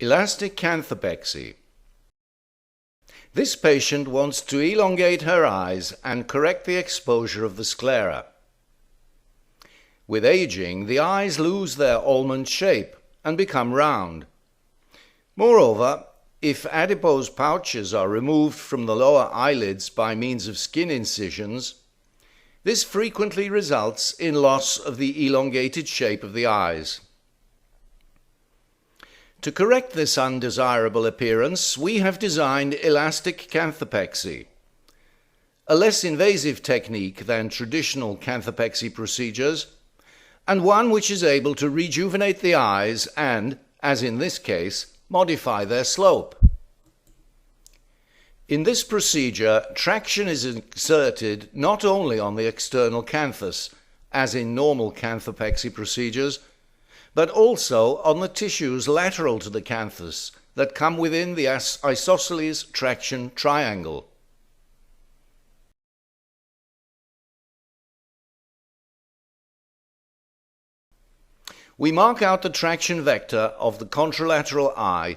Elastic Canthopexy. This patient wants to elongate her eyes and correct the exposure of the sclera. With aging, the eyes lose their almond shape and become round. Moreover, if adipose pouches are removed from the lower eyelids by means of skin incisions, this frequently results in loss of the elongated shape of the eyes. To correct this undesirable appearance, we have designed Elastic Canthopexy, a less invasive technique than traditional Canthopexy procedures, and one which is able to rejuvenate the eyes and, as in this case, modify their slope. In this procedure, traction is exerted not only on the external canthus, as in normal Canthopexy procedures, but also on the tissues lateral to the canthus that come within the isosceles traction triangle. We mark out the traction vector of the contralateral eye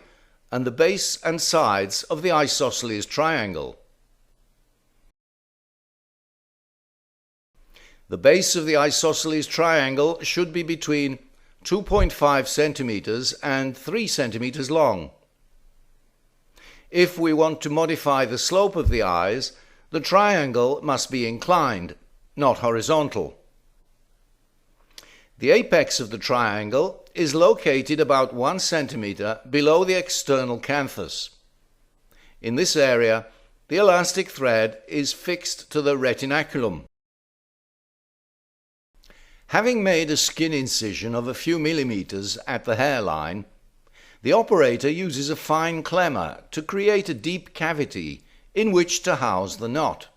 and the base and sides of the isosceles triangle. The base of the isosceles triangle should be between 2.5 centimeters and 3 centimeters long. If we want to modify the slope of the eyes, the triangle must be inclined, not horizontal. The apex of the triangle is located about 1 centimeter below the external canthus. In this area, the elastic thread is fixed to the retinaculum. Having made a skin incision of a few millimeters at the hairline, the operator uses a fine clemmer to create a deep cavity in which to house the knot.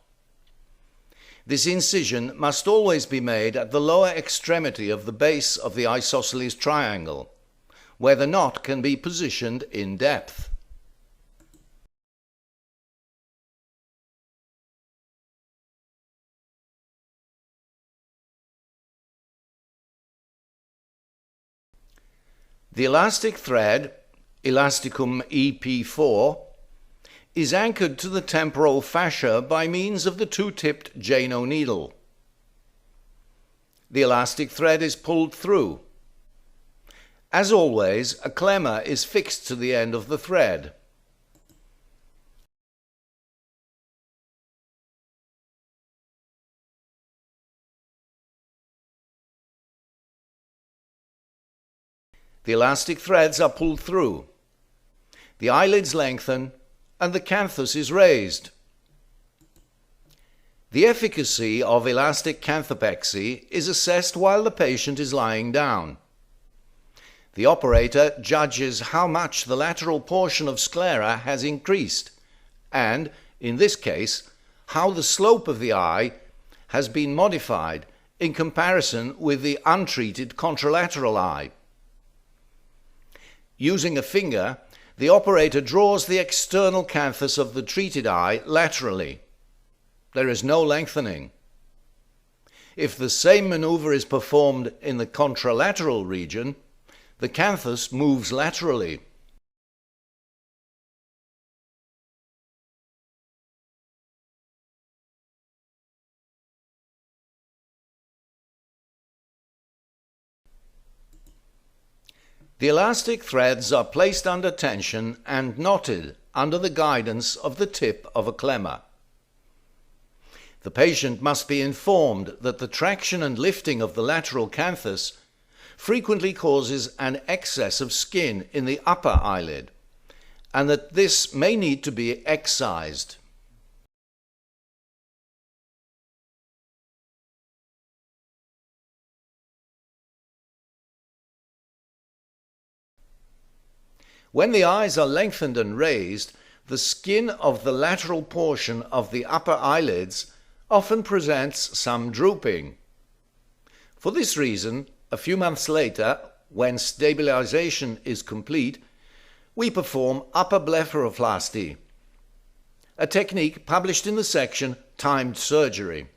This incision must always be made at the lower extremity of the base of the isosceles triangle, where the knot can be positioned in depth. The elastic thread, Elasticum EP4, is anchored to the temporal fascia by means of the two-tipped Jano needle. The elastic thread is pulled through. As always, a clemmer is fixed to the end of the thread. The elastic threads are pulled through. The eyelids lengthen and the canthus is raised. The efficacy of elastic Canthopexy is assessed while the patient is lying down. The operator judges how much the lateral portion of sclera has increased and, in this case, how the slope of the eye has been modified in comparison with the untreated contralateral eye. Using a finger, the operator draws the external canthus of the treated eye laterally. There is no lengthening. If the same maneuver is performed in the contralateral region, the canthus moves laterally. The elastic threads are placed under tension and knotted under the guidance of the tip of a clemmer. The patient must be informed that the traction and lifting of the lateral canthus frequently causes an excess of skin in the upper eyelid, and that this may need to be excised. When the eyes are lengthened and raised, the skin of the lateral portion of the upper eyelids often presents some drooping. For this reason, a few months later, when stabilization is complete, we perform upper blepharoplasty, a technique published in the section Timed Surgery.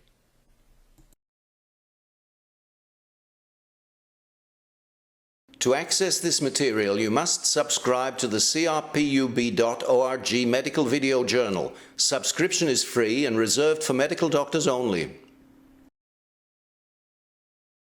To access this material, you must subscribe to the CRPUB.org Medical Video Journal. Subscription is free and reserved for medical doctors only.